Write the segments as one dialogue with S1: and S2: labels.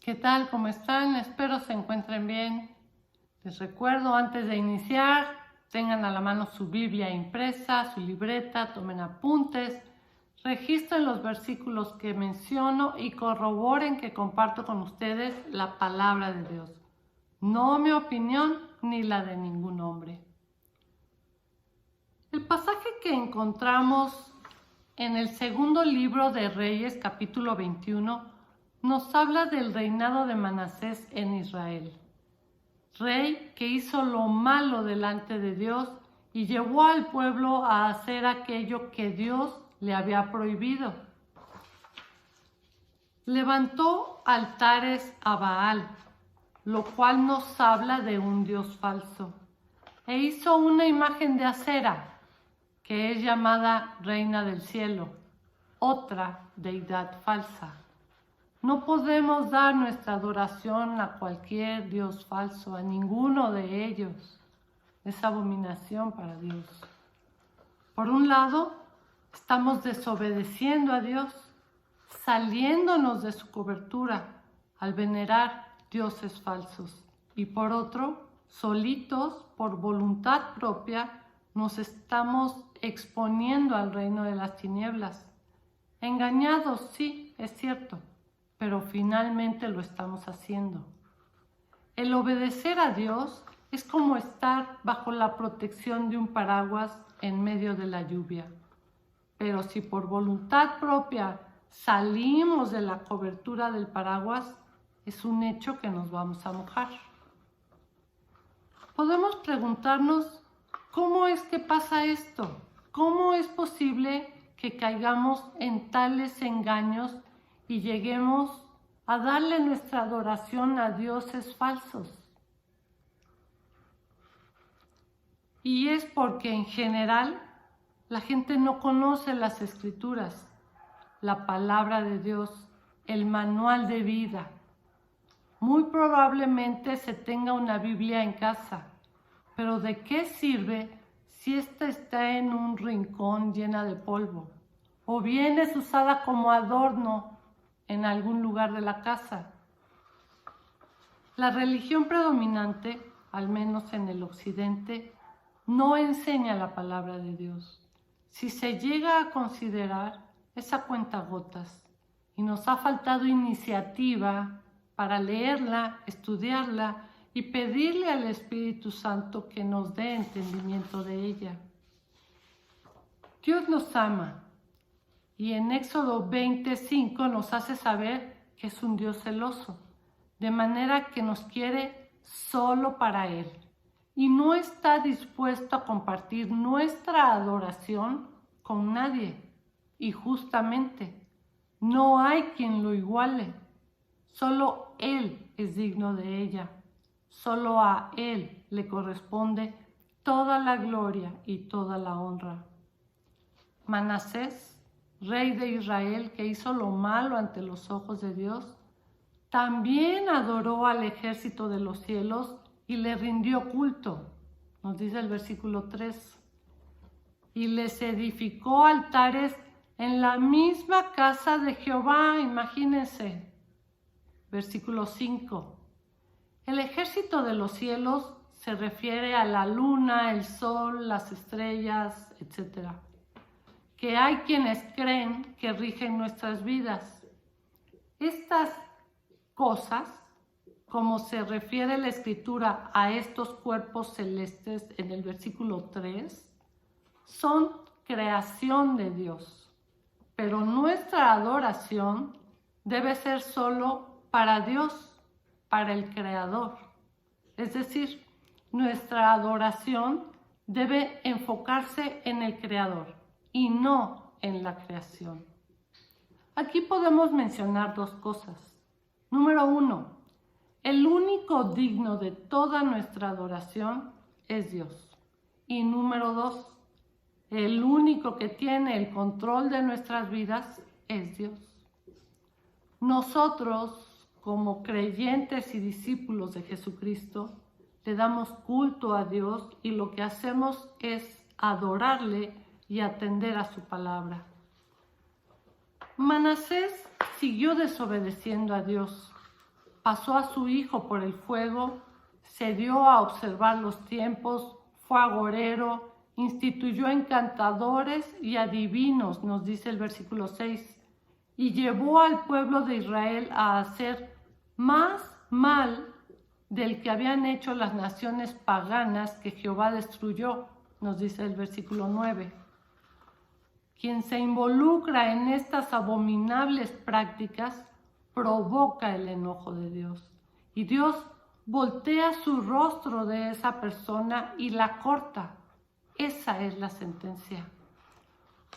S1: ¿Qué tal? ¿Cómo están? Espero se encuentren bien. Les recuerdo, antes de iniciar, tengan a la mano su Biblia impresa, su libreta, tomen apuntes, registren los versículos que menciono y corroboren que comparto con ustedes la palabra de Dios. No mi opinión ni la de ningún hombre. El pasaje que encontramos en el segundo libro de Reyes, capítulo 21, nos habla del reinado de Manasés en Israel. Rey que hizo lo malo delante de Dios y llevó al pueblo a hacer aquello que Dios le había prohibido. Levantó altares a Baal, lo cual nos habla de un Dios falso, e hizo una imagen de Acera, que es llamada Reina del Cielo, otra deidad falsa. No podemos dar nuestra adoración a cualquier Dios falso, a ninguno de ellos. Es abominación para Dios. Por un lado, estamos desobedeciendo a Dios, saliéndonos de su cobertura al venerar dioses falsos. Y por otro, solitos, por voluntad propia, nos estamos exponiendo al reino de las tinieblas. Engañados, sí, es cierto, pero finalmente lo estamos haciendo. El obedecer a Dios es como estar bajo la protección de un paraguas en medio de la lluvia. Pero si por voluntad propia salimos de la cobertura del paraguas, es un hecho que nos vamos a mojar. Podemos preguntarnos, ¿cómo es que pasa esto? ¿Cómo es posible que caigamos en tales engaños y lleguemos a darle nuestra adoración a dioses falsos? Y es porque en general la gente no conoce las Escrituras, la palabra de Dios, el manual de vida. Muy probablemente se tenga una Biblia en casa, pero ¿de qué sirve si ésta está en un rincón llena de polvo? O bien es usada como adorno en algún lugar de la casa. La religión predominante, al menos en el occidente, no enseña la palabra de Dios. Si se llega a considerar, es a cuentagotas, y nos ha faltado iniciativa para leerla, estudiarla y pedirle al Espíritu Santo que nos dé entendimiento de ella. Dios nos ama. Y en Éxodo 25 nos hace saber que es un Dios celoso, de manera que nos quiere solo para Él y no está dispuesto a compartir nuestra adoración con nadie. Y justamente, no hay quien lo iguale. Solo Él es digno de ella. Solo a Él le corresponde toda la gloria y toda la honra. Manasés, rey de Israel, que hizo lo malo ante los ojos de Dios, también adoró al ejército de los cielos y le rindió culto, nos dice el versículo 3. Y les edificó altares en la misma casa de Jehová, imagínense. Versículo 5. El ejército de los cielos se refiere a la luna, el sol, las estrellas, etc., que hay quienes creen que rigen nuestras vidas. Estas cosas, como se refiere la Escritura a estos cuerpos celestes en el versículo 3, son creación de Dios. Pero nuestra adoración debe ser solo para Dios, para el Creador. Es decir, nuestra adoración debe enfocarse en el Creador y no en la creación. Aquí podemos mencionar dos cosas. Número 1, el único digno de toda nuestra adoración es Dios. Y número 2, el único que tiene el control de nuestras vidas es Dios. Nosotros, como creyentes y discípulos de Jesucristo, le damos culto a Dios y lo que hacemos es adorarle y atender a su palabra. Manasés siguió desobedeciendo a Dios pasó a su hijo por el fuego, se dio a observar los tiempos, fue agorero, instituyó encantadores y adivinos, nos dice el versículo 6, y llevó al pueblo de Israel a hacer más mal del que habían hecho las naciones paganas que Jehová destruyó, nos dice el versículo 9. Quien se involucra en estas abominables prácticas provoca el enojo de Dios. Y Dios voltea su rostro de esa persona y la corta. Esa es la sentencia.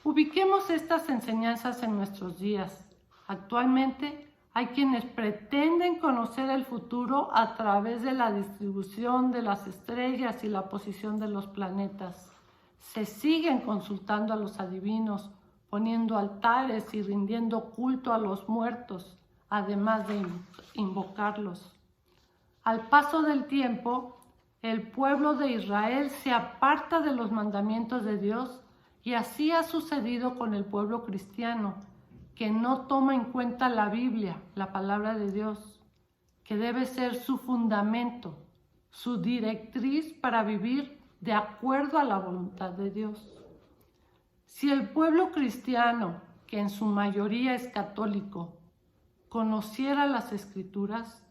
S1: Ubiquemos estas enseñanzas en nuestros días. Actualmente hay quienes pretenden conocer el futuro a través de la distribución de las estrellas y la posición de los planetas. Se siguen consultando a los adivinos, poniendo altares y rindiendo culto a los muertos, además de invocarlos. Al paso del tiempo, el pueblo de Israel se aparta de los mandamientos de Dios y así ha sucedido con el pueblo cristiano, que no toma en cuenta la Biblia, la palabra de Dios, que debe ser su fundamento, su directriz para vivir de acuerdo a la voluntad de Dios. Si el pueblo cristiano, que en su mayoría es católico, conociera las Escrituras,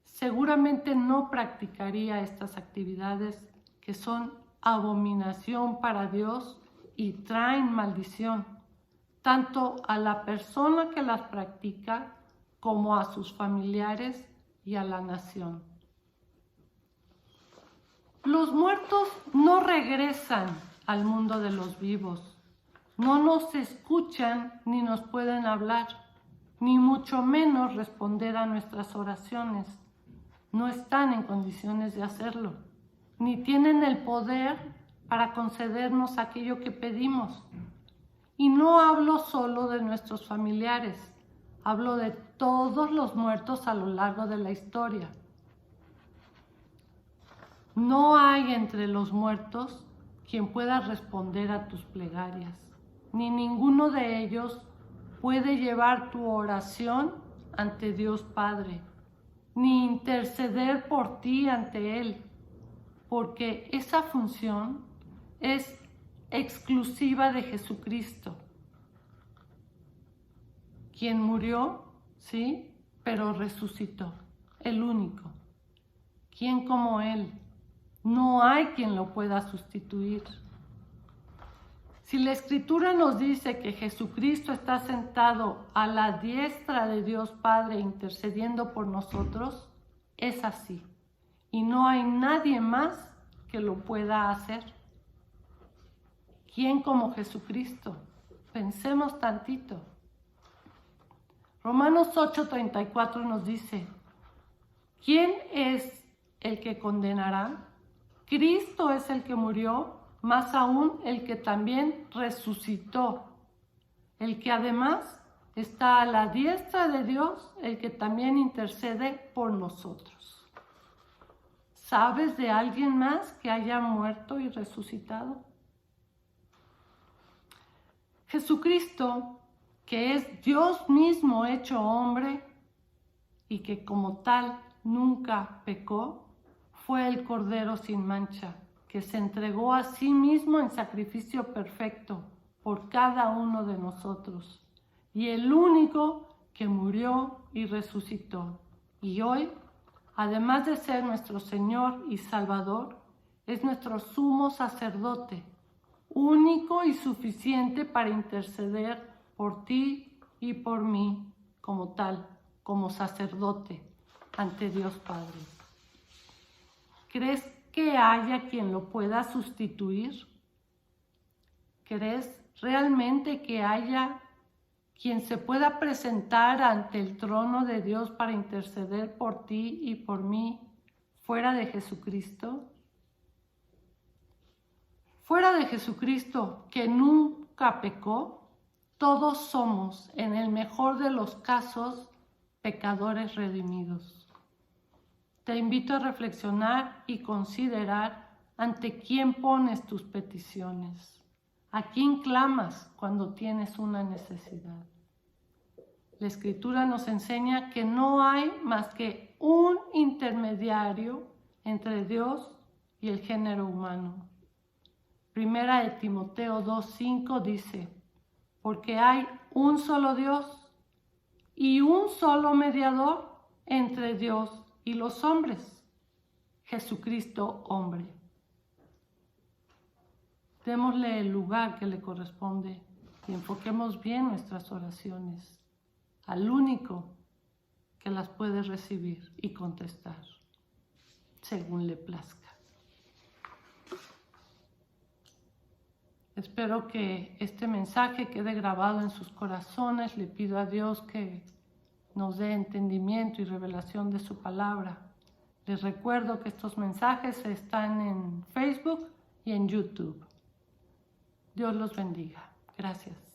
S1: seguramente no practicaría estas actividades que son abominación para Dios y traen maldición, tanto a la persona que las practica como a sus familiares y a la nación. Los muertos no regresan al mundo de los vivos, no nos escuchan ni nos pueden hablar, ni mucho menos responder a nuestras oraciones. No están en condiciones de hacerlo, ni tienen el poder para concedernos aquello que pedimos. Y no hablo solo de nuestros familiares, hablo de todos los muertos a lo largo de la historia. No hay entre los muertos quien pueda responder a tus plegarias, ni ninguno de ellos puede llevar tu oración ante Dios Padre, ni interceder por ti ante Él, porque esa función es exclusiva de Jesucristo, quien murió, sí, pero resucitó, el único. ¿Quién como Él? No hay quien lo pueda sustituir. Si la Escritura nos dice que Jesucristo está sentado a la diestra de Dios Padre intercediendo por nosotros, es así. Y no hay nadie más que lo pueda hacer. ¿Quién como Jesucristo? Pensemos tantito. Romanos 8:34 nos dice, ¿quién es el que condenará? Cristo es el que murió, más aún el que también resucitó, el que además está a la diestra de Dios, el que también intercede por nosotros. ¿Sabes de alguien más que haya muerto y resucitado? Jesucristo, que es Dios mismo hecho hombre y que como tal nunca pecó, fue el Cordero sin mancha, que se entregó a sí mismo en sacrificio perfecto por cada uno de nosotros, y el único que murió y resucitó. Y hoy, además de ser nuestro Señor y Salvador, es nuestro sumo sacerdote, único y suficiente para interceder por ti y por mí como tal, como sacerdote ante Dios Padre. ¿Crees que haya quien lo pueda sustituir? ¿Crees realmente que haya quien se pueda presentar ante el trono de Dios para interceder por ti y por mí fuera de Jesucristo? Fuera de Jesucristo, que nunca pecó, todos somos, en el mejor de los casos, pecadores redimidos. Te invito a reflexionar y considerar ante quién pones tus peticiones, a quién clamas cuando tienes una necesidad. La Escritura nos enseña que no hay más que un intermediario entre Dios y el género humano. Primera de Timoteo 2:5 dice, porque hay un solo Dios y un solo mediador entre Dios y los hombres, Jesucristo hombre. Démosle el lugar que le corresponde y enfoquemos bien nuestras oraciones al único que las puede recibir y contestar, según le plazca. Espero que este mensaje quede grabado en sus corazones. Le pido a Dios que nos dé entendimiento y revelación de su palabra. Les recuerdo que estos mensajes están en Facebook y en YouTube. Dios los bendiga. Gracias.